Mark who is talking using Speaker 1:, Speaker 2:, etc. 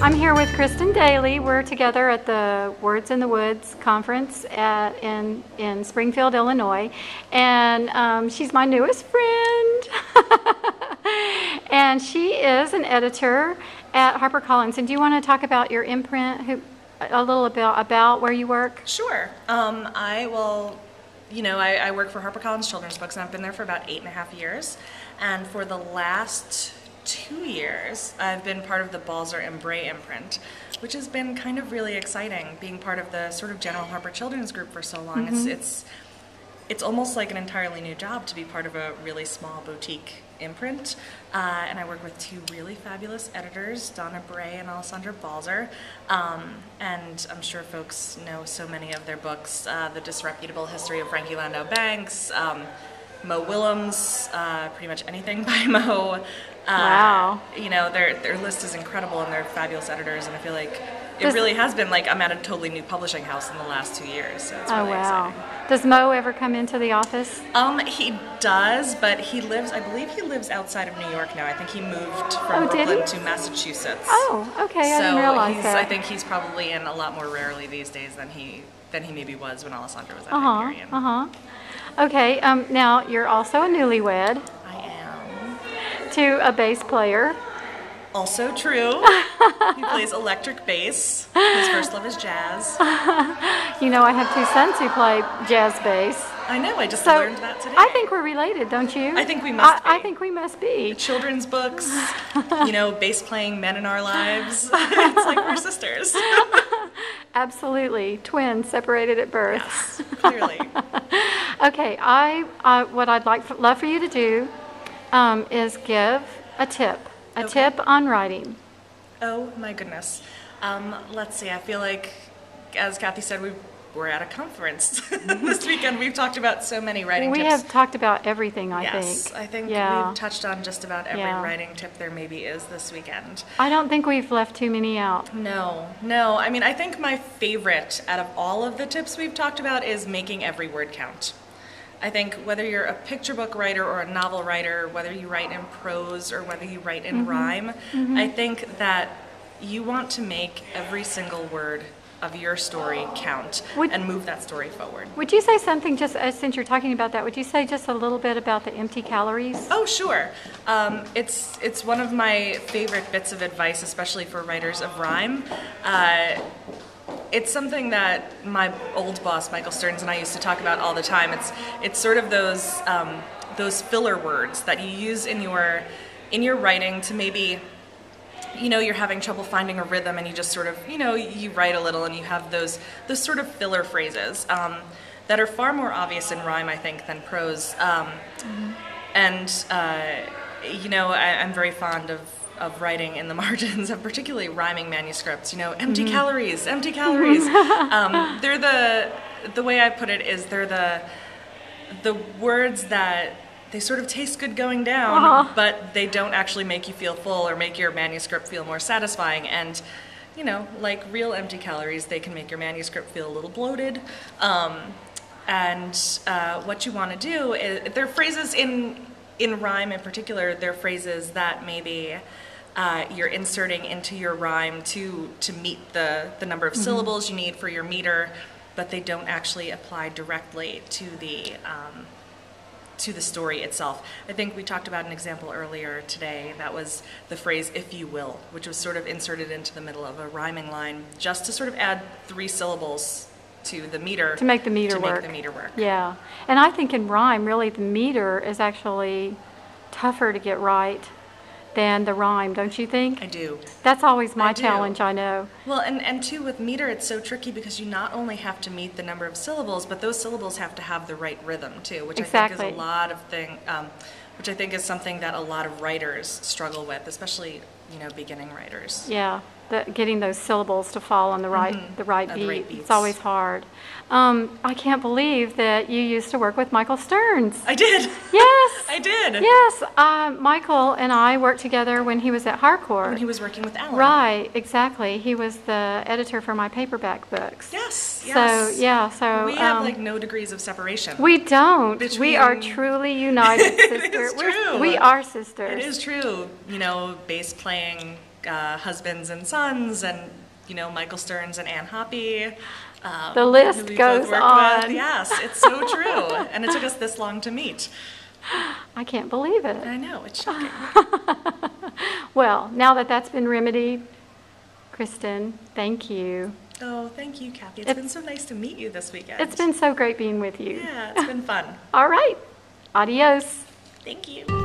Speaker 1: I'm here with Kristin Daly. We're together at the Words in the Woods conference in Springfield, Illinois, and she's my newest friend. And she is an editor at HarperCollins. And do you want to talk about your imprint, a little about where you work?
Speaker 2: Sure. I work for HarperCollins Children's Books, and I've been there for about 8.5 years. And for the last 2 years, I've been part of the Balzer and Bray imprint, which has been kind of really exciting, being part of the sort of General Harper Children's Group for so long. Mm-hmm. It's almost like an entirely new job to be part of a really small boutique imprint. And I work with two really fabulous editors, Donna Bray and Alessandra Balzer. And I'm sure folks know so many of their books, The Disreputable History of Frankie Landau Banks, Mo Willems, pretty much anything by Mo.
Speaker 1: Wow.
Speaker 2: You know, their list is incredible, and they're fabulous editors, and I feel like it really has been like I'm at a totally new publishing house in the last 2 years, so it's really exciting.
Speaker 1: Does Mo ever come into the office?
Speaker 2: He does, but I believe he lives outside of New York now. I think he moved from Brooklyn to Massachusetts.
Speaker 1: Oh, okay, I didn't realize that.
Speaker 2: I think he's probably in a lot more rarely these days than he maybe was when Alessandra was at Hyperion.
Speaker 1: Okay, now you're also a newlywed.
Speaker 2: I am.
Speaker 1: To a bass player.
Speaker 2: Also true. He plays electric bass. His first love is jazz.
Speaker 1: You know, I have two sons who play jazz bass.
Speaker 2: I know, I just learned that today.
Speaker 1: I think we're related, don't you?
Speaker 2: I think we must be.
Speaker 1: I think we must be.
Speaker 2: Children's books, bass playing men in our lives. It's like we're sisters.
Speaker 1: Absolutely. Twins separated at birth.
Speaker 2: Yes, clearly.
Speaker 1: Okay, what I'd love for you to do is give a tip. A tip on writing.
Speaker 2: Oh my goodness. Let's see, I feel like, as Kathi said, we're at a conference this weekend. We've talked about so many writing tips.
Speaker 1: We have talked about everything, I think.
Speaker 2: Yes, I think we've touched on just about every writing tip there maybe is this weekend.
Speaker 1: I don't think we've left too many out.
Speaker 2: No. I mean, I think my favorite out of all of the tips we've talked about is making every word count. I think whether you're a picture book writer or a novel writer, whether you write in prose or whether you write in rhyme, I think that you want to make every single word of your story count and move that story forward.
Speaker 1: Would you say something, just since you're talking about that, would you say just a little bit about the empty calories?
Speaker 2: Oh, sure. It's one of my favorite bits of advice, especially for writers of rhyme. It's something that my old boss, Michael Stearns, and I used to talk about all the time. It's sort of those filler words that you use in your writing to maybe, you're having trouble finding a rhythm, and you just sort of, you write a little, and you have those sort of filler phrases that are far more obvious in rhyme, I think, than prose. And I'm very fond of writing in the margins of particularly rhyming manuscripts, empty calories, empty calories. They're the way I put it is they're the words that they sort of taste good going down, but they don't actually make you feel full or make your manuscript feel more satisfying. And, like real empty calories, they can make your manuscript feel a little bloated. And what you want to do is, they're phrases in rhyme in particular, they're phrases that maybe you're inserting into your rhyme to meet the number of syllables you need for your meter, but they don't actually apply directly to the story itself. I think we talked about an example earlier today that was the phrase "if you will," which was sort of inserted into the middle of a rhyming line just to sort of add 3 syllables to the meter.
Speaker 1: To make the meter work. Yeah. And I think in rhyme, really, the meter is actually tougher to get right than the rhyme, don't you think?
Speaker 2: I do.
Speaker 1: That's always my challenge, I know.
Speaker 2: Well, and too, with meter, it's so tricky because you not only have to meet the number of syllables, but those syllables have to have the right rhythm, too, which I think is a lot of which I think is something that a lot of writers struggle with, especially, beginning writers.
Speaker 1: Yeah. Getting those syllables to fall on the right beat. It's always hard. I can't believe that you used to work with Michael Stearns.
Speaker 2: I did.
Speaker 1: Yes.
Speaker 2: I did.
Speaker 1: Yes. Michael and I worked together when he was at Harcourt.
Speaker 2: When he was working with Alan.
Speaker 1: Right, exactly. He was the editor for my paperback books.
Speaker 2: Yes.
Speaker 1: So
Speaker 2: we have no degrees of separation.
Speaker 1: We don't. We are truly united, sister.
Speaker 2: It is true.
Speaker 1: We are sisters.
Speaker 2: It is true. Bass playing husbands and sons, and Michael Stearns and Ann Hoppy.
Speaker 1: The
Speaker 2: who
Speaker 1: list
Speaker 2: we
Speaker 1: goes
Speaker 2: both worked
Speaker 1: on.
Speaker 2: with. Yes, it's so true. And it took us this long to meet.
Speaker 1: I can't believe it.
Speaker 2: I know, it's shocking.
Speaker 1: Well, now that that's been remedied, Kristen, thank you.
Speaker 2: Oh, thank you, Kathy. It's been so nice to meet you this weekend.
Speaker 1: It's been so great being with you.
Speaker 2: Yeah, it's been fun.
Speaker 1: All right. Adios.
Speaker 2: Thank you.